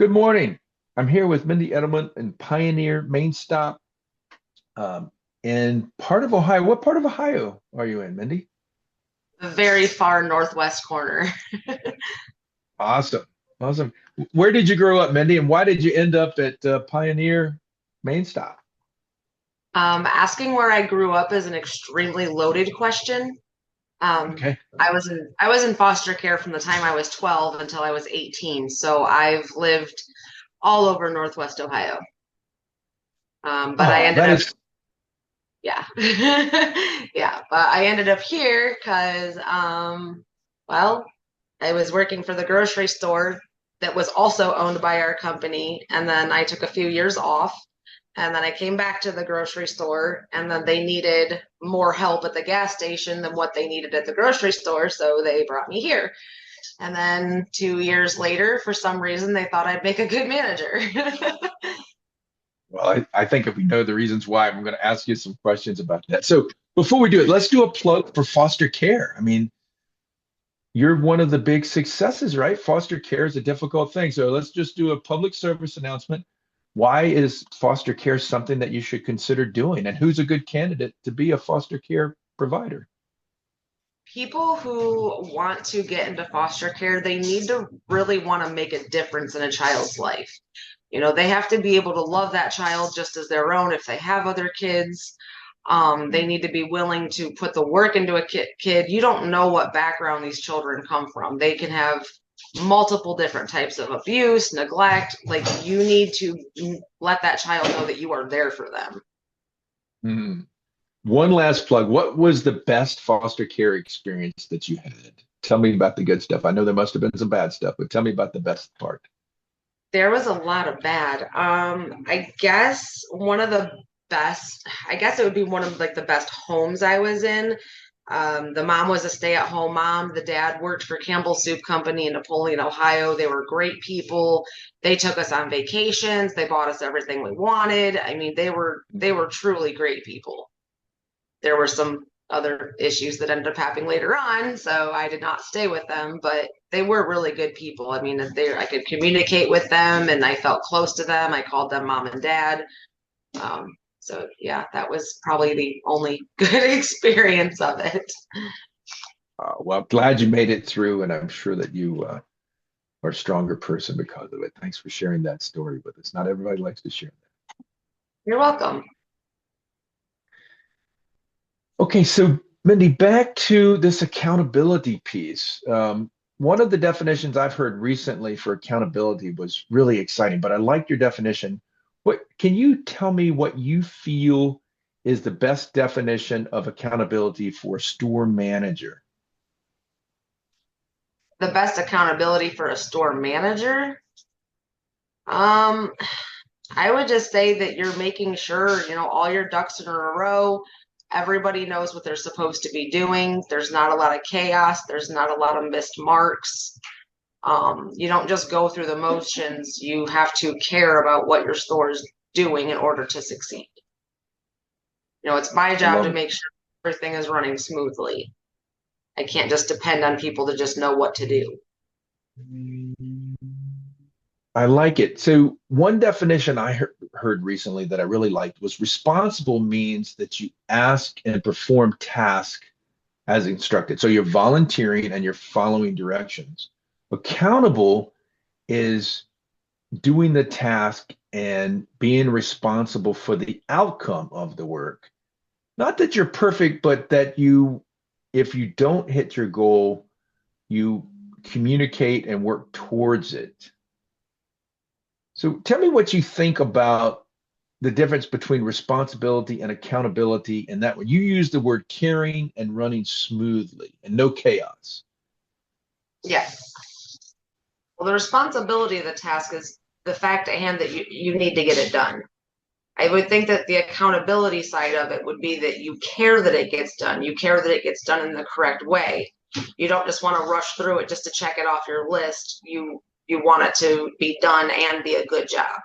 Good morning. I'm here with Mindy Edelman in Pioneer Main Stop in part of Ohio. What part of Ohio are you in, Mindy? The very far northwest corner. Awesome. Awesome. Where did you grow up, Mindy, and why did you end up at Pioneer Main Stop? Asking where I grew up is an extremely loaded question. Okay. I was in foster care from the time I was 12 until I was 18. So I've lived all over Northwest Ohio. But I Oh, ended that up, is, yeah, yeah. But I ended up here because, well, I was working for the grocery store that was also owned by our company, and then I took a few years off. And then I came back to the grocery store, and then they needed more help at the gas station than what they needed at the grocery store. So they brought me here. And then 2 years later, for some reason, they thought I'd make a good manager. well, I think if we know the reasons why, I'm going to ask you some questions about that. So before we do it, let's do a plug for foster care. I mean, you're one of the big successes, right? Foster care is a difficult thing. So let's just do a public service announcement. Why is foster care something that you should consider doing? And who's a good candidate to be a foster care provider? People who want to get into foster care, they need to really want to make a difference in a child's life. They have to be able to love that child just as their own if they have other kids. They need to be willing to put the work into a kid. You don't know what background these children come from. They can have multiple different types of abuse, neglect. Like, you need to let that child know that you are there for them. Hmm. One last plug. What was the best foster care experience that you had? Tell me about the good stuff. I know there must have been some bad stuff, but tell me about the best part. There was a lot of bad. I guess one of the best, I guess it would be one of like the best homes I was in. The mom was a stay-at-home mom. The dad worked for Campbell Soup Company in Napoleon, Ohio. They were great people. They took us on vacations. They bought us everything we wanted. I mean, they were truly great people. There were some other issues that ended up happening later on, so I did not stay with them, but they were really good people. I mean, I could communicate with them and I felt close to them. I called them mom and dad. So yeah, that was probably the only good experience of it. Well, I'm glad you made it through, and I'm sure that you are a stronger person because of it. Thanks for sharing that story with us. Not everybody likes to share that. You're welcome. Okay, so Mindy, back to this accountability piece. One of the definitions I've heard recently for accountability was really exciting, but I like your definition. What can you tell me what you feel is the best definition of accountability for a store manager? The best accountability for a store manager. Um, I would just say that you're making sure, all your ducks are in a row. Everybody knows what they're supposed to be doing. There's not a lot of chaos. There's not a lot of missed marks. You don't just go through the motions. You have to care about what your store is doing in order to succeed. It's my I job to love make sure everything is running smoothly. I can't just depend on people to just know what to do. I like it. So one definition I heard recently that I really liked was responsible means that you ask and perform tasks as instructed. So you're volunteering and you're following directions. Accountable is doing the task and being responsible for the outcome of the work. Not that you're perfect, but that if you don't hit your goal, you communicate and work towards it. So tell me what you think about the difference between responsibility and accountability, and that when you use the word caring and running smoothly and no chaos. Yes. Well, the responsibility of the task is the fact at hand that you need to get it done. I would think that the accountability side of it would be that you care that it gets done. You care that it gets done in the correct way. You don't just want to rush through it just to check it off your list. You want it to be done and be a good job.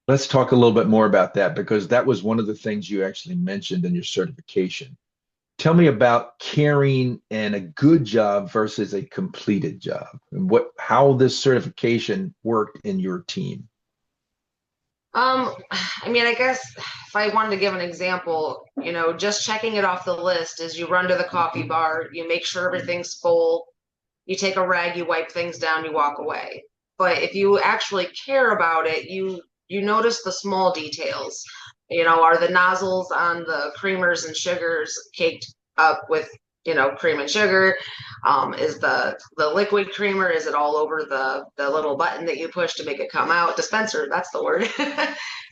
Let's talk a little bit more about that because that was one of the things you actually mentioned in your certification. Tell me about caring and a good job versus a completed job, and how this certification worked in your team. Um, I mean, I guess if I wanted to give an example, just checking it off the list is you run to the coffee bar, you make sure everything's full, you take a rag, you wipe things down, you walk away. But if you actually care about it, you notice the small details. Are the nozzles on the creamers and sugars caked up with, cream and sugar? Is the liquid creamer, is it all over the little button that you push to make it come out? Dispenser, that's the word.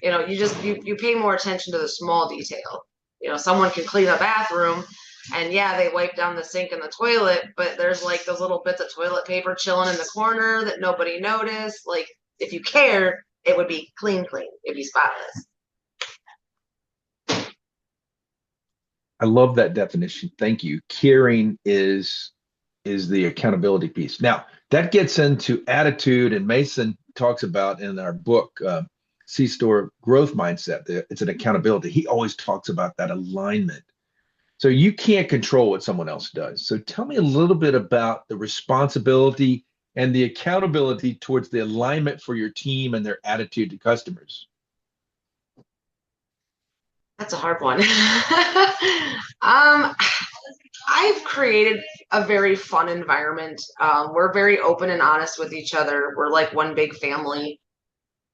You pay more attention to the small detail. Someone can clean a bathroom and yeah, they wipe down the sink and the toilet, but there's like those little bits of toilet paper chilling in the corner that nobody noticed. Like, if you cared, it would be clean, clean. It'd be spotless. I love that definition. Thank you. Caring is the accountability piece. Now, that gets into attitude, and Mason talks about in our book, C-Store Growth Mindset. It's an accountability. He always talks about that alignment. So you can't control what someone else does. So tell me a little bit about the responsibility and the accountability towards the alignment for your team and their attitude to customers. That's a hard one. I've created a very fun environment. We're very open and honest with each other. We're like one big family.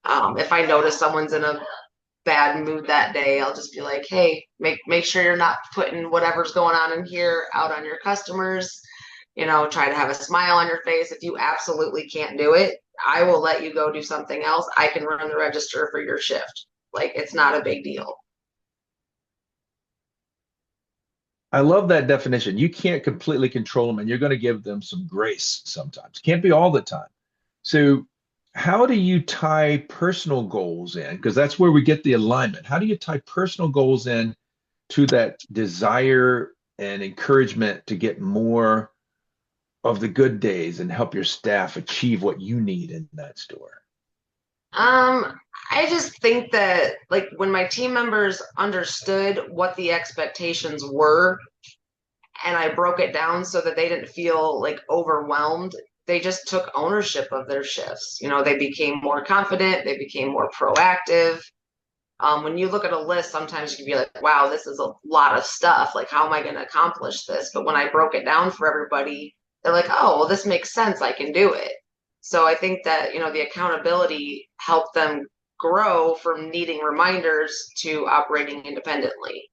If I notice someone's in a bad mood that day, I'll just be like, hey, make sure you're not putting whatever's going on in here out on your customers. Try to have a smile on your face. If you absolutely can't do it, I will let you go do something else. I can run the register for your shift. Like, it's not a big deal. I love that definition. You can't completely control them, and you're going to give them some grace sometimes. Can't be all the time. So, how do you tie personal goals in? Because that's where we get the alignment. How do you tie personal goals in to that desire and encouragement to get more of the good days and help your staff achieve what you need in that store? I just think that like when my team members understood what the expectations were and I broke it down so that they didn't feel like overwhelmed, they just took ownership of their shifts. They became more confident, they became more proactive. When you look at a list, sometimes you can be like, wow, this is a lot of stuff. Like, how am I going to accomplish this? But when I broke it down for everybody, they're like, oh, well, this makes sense. I can do it. So I think that, the accountability helped them grow from needing reminders to operating independently.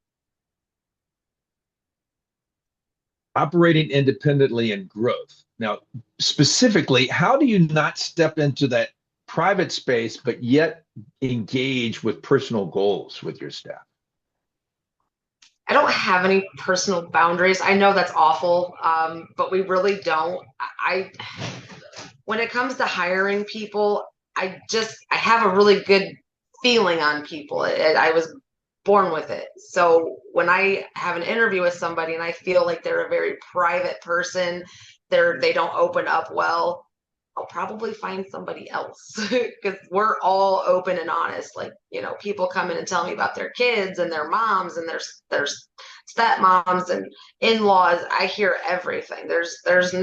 Operating independently and growth. Now, specifically, how do you not step into that private space, but yet engage with personal goals with your staff? I don't have any personal boundaries. I know that's awful, but we really don't. When it comes to hiring people, I have a really good feeling on people. I was born with it. So when I have an interview with somebody and I feel like they're a very private person, they don't open up well, I'll probably find somebody else because we're all open and honest. Like, people come in and tell me about their kids and their moms and their stepmoms and in-laws. I hear everything. There's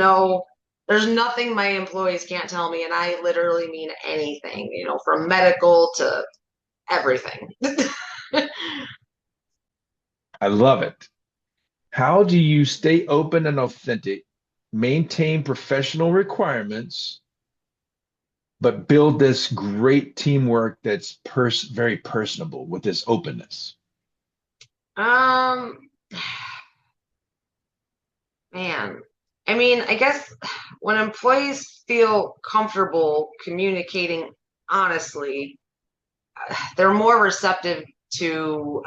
nothing my employees can't tell me, and I literally mean anything, from medical to everything. I love it. How do you stay open and authentic, maintain professional requirements, but build this great teamwork that's very personable with this openness? Um, Man, I mean, I guess when employees feel comfortable communicating honestly, they're more receptive to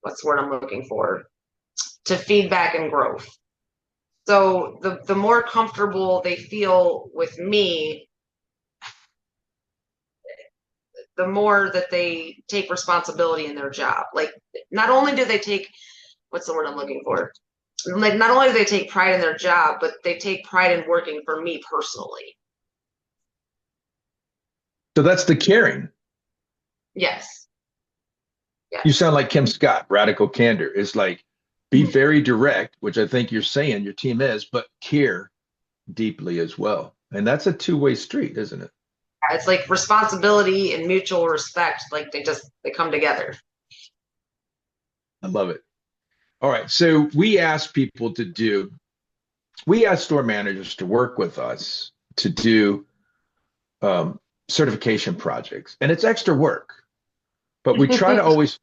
what's the word I'm looking for? To feedback and growth. So the more comfortable they feel with me, the more that they take responsibility in their job. Like, not only do they take, what's the word I'm looking for? Like, not only do they take pride in their job, but they take pride in working for me personally. So that's the caring. Yes. You Yes. sound like Kim Scott, radical candor. It's like be very direct, which I think you're saying your team is, but care deeply as well. And that's a two-way street, isn't it? It's like responsibility and mutual respect. Like they come together. I love it. All right. So we ask store managers to work with us to do certification projects, and it's extra work. But we always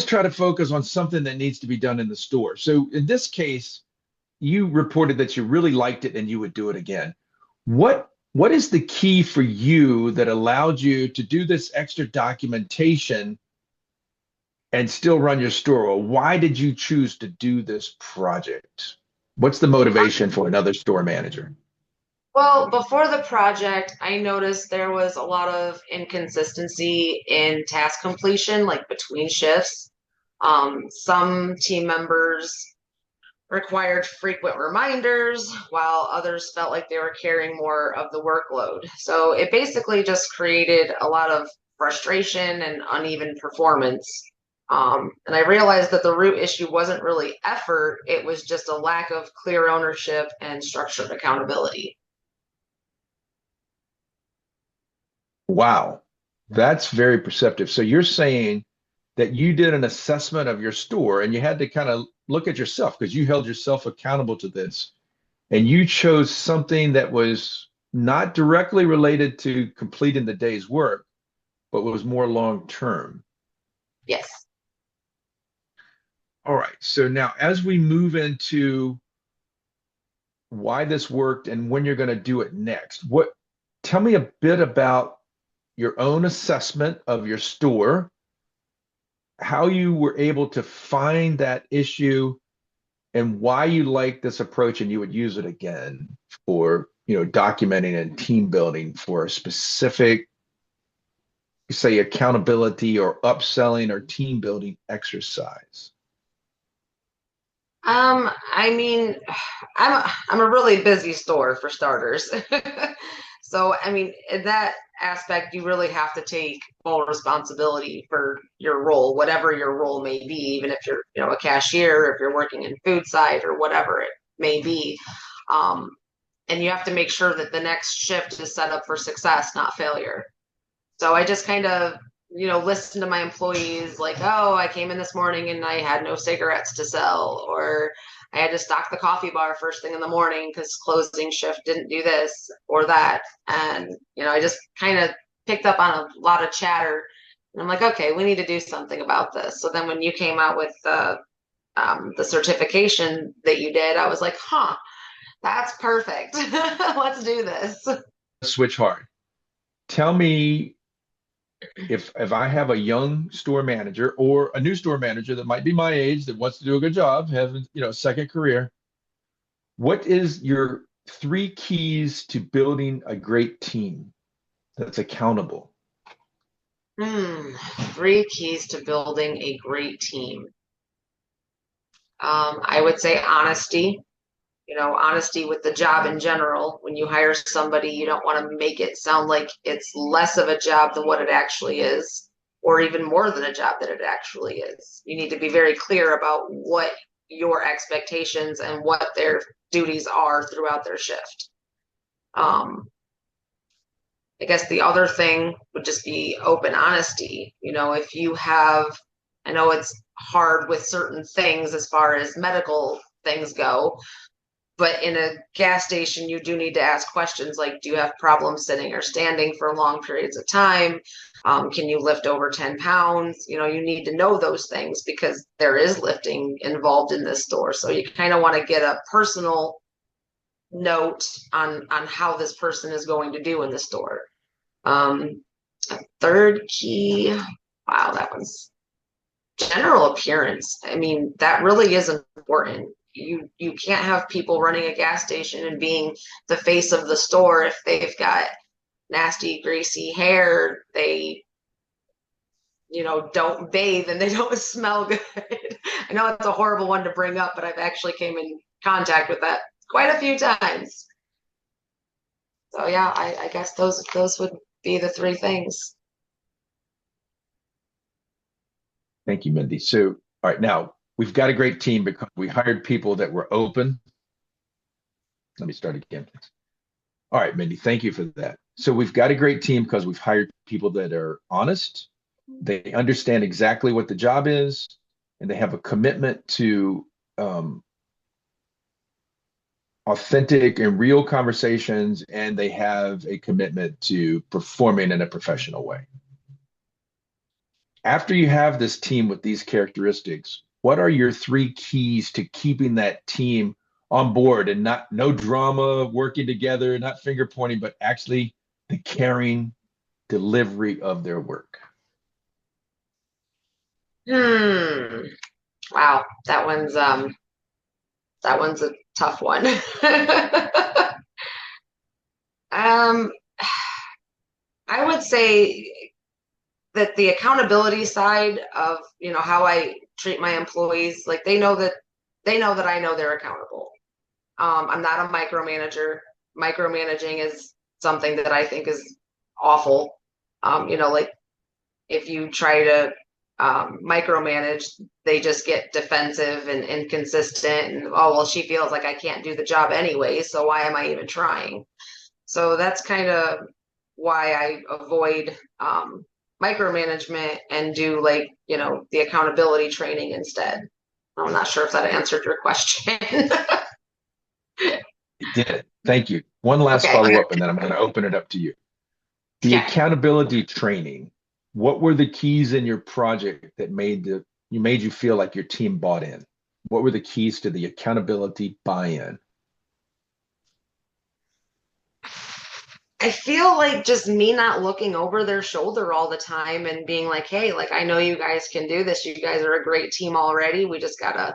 try to focus on something that needs to be done in the store. So in this case, you reported that you really liked it and you would do it again. What is the key for you that allowed you to do this extra documentation and still run your store? Or why did you choose to do this project? What's the motivation for another store manager? Well, before the project, I noticed there was a lot of inconsistency in task completion, like between shifts. Some team members required frequent reminders, while others felt like they were carrying more of the workload. So it basically just created a lot of frustration and uneven performance. And I realized that the root issue wasn't really effort, it was just a lack of clear ownership and structured accountability. Wow, that's very perceptive. So you're saying that you did an assessment of your store and you had to kind of look at yourself because you held yourself accountable to this and you chose something that was not directly related to completing the day's work, but was more long term. Yes. All right. So now, as we move into why this worked and when you're going to do it next, tell me a bit about your own assessment of your store, how you were able to find that issue and why you like this approach and you would use it again for, documenting and team building for a specific, say, accountability or upselling or team building exercise. I mean, I'm a really busy store for starters. So, I mean, in that aspect, you really have to take full responsibility for your role, whatever your role may be, even if you're, a cashier, if you're working in food side or whatever it may be. Um, and you have to make sure that the next shift is set up for success, not failure. So I just kind of, listen to my employees like, oh, I came in this morning and I had no cigarettes to sell, or I had to stock the coffee bar first thing in the morning because closing shift didn't do this or that. And, I just kind of picked up on a lot of chatter. And I'm like, okay, we need to do something about this. So then when you came out with the certification that you did, I was like, huh, that's perfect. Let's do this. Switch hard. Tell me if I have a young store manager or a new store manager that might be my age that wants to do a good job, having, second career, what is your three keys to building a great team that's accountable? Three keys to building a great team. I would say honesty, honesty with the job in general. When you hire somebody, you don't want to make it sound like it's less of a job than what it actually is, or even more than a job that it actually is. You need to be very clear about what your expectations and what their duties are throughout their shift. I guess the other thing would just be open honesty. If you have, I know it's hard with certain things as far as medical things go, but in a gas station, you do need to ask questions like, do you have problems sitting or standing for long periods of time? Can you lift over 10 pounds? You need to know those things because there is lifting involved in this store. So you kind of want to get a personal note on how this person is going to do in the store. Third key, wow, that one's general appearance. I mean, that really is important. You can't have people running a gas station and being the face of the store if they've got nasty, greasy hair, they don't bathe and they don't smell good. I know it's a horrible one to bring up, but I've actually came in contact with that quite a few times. So yeah, I guess those would be the three things. Thank you, Mindy. So, all right, now we've got a great team because we hired people that were open. Let me start again, please. All right, Mindy, thank you for that. So we've got a great team because we've hired people that are honest. They understand exactly what the job is, and they have a commitment to um, authentic and real conversations, and they have a commitment to performing in a professional way. After you have this team with these characteristics, what are your three keys to keeping that team on board and not no drama, working together, not finger pointing, but actually the caring delivery of their work? Hmm. Wow, that one's a tough one. Um, I would say that the accountability side of, how I treat my employees, like they know that I know they're accountable. I'm not a micromanager. Micromanaging is something that I think is awful. Like if you try to micromanage, they just get defensive and inconsistent. And oh, well, she feels like I can't do the job anyway, so why am I even trying? So that's kind of why I avoid micromanagement and do like, the accountability training instead. I'm not sure if that answered your question. It did. Thank you. One last Okay. follow up, and then I'm going to open it up to you. The Okay. accountability training, what were the keys in your project that made you feel like your team bought in? What were the keys to the accountability buy-in? I feel like just me not looking over their shoulder all the time and being like, hey, like I know you guys can do this. You guys are a great team already. We just gotta,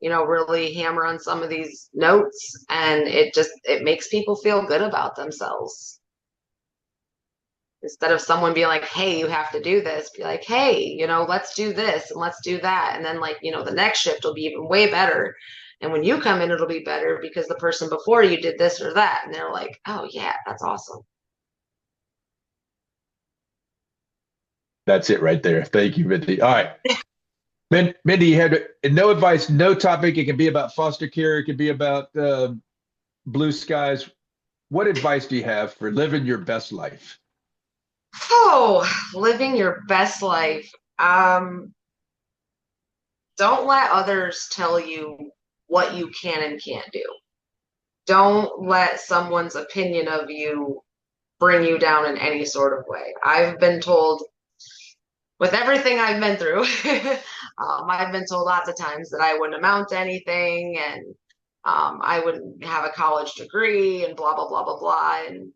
really hammer on some of these notes, and it makes people feel good about themselves. Instead of someone being like, hey, you have to do this, be like, hey, let's do this and let's do that. And then like, the next shift will be even way better. And when you come in, it'll be better because the person before you did this or that. And they're like, oh yeah, that's awesome. That's it right there. Thank you, Mindy. All right. Mindy, you had no advice, no topic. It can be about foster care. It can be about blue skies. What advice do you have for living your best life? Oh, living your best life. Um, don't let others tell you what you can and can't do. Don't let someone's opinion of you bring you down in any sort of way. I've been told, with everything I've been through, I've been told lots of times that I wouldn't amount to anything and I wouldn't have a college degree and blah, blah, blah, blah, blah. And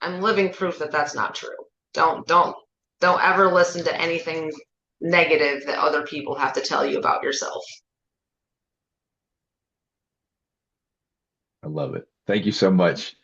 I'm living proof that that's not true. Don't, don't, don't ever listen to anything negative that other people have to tell you about yourself. I love it. Thank you so much.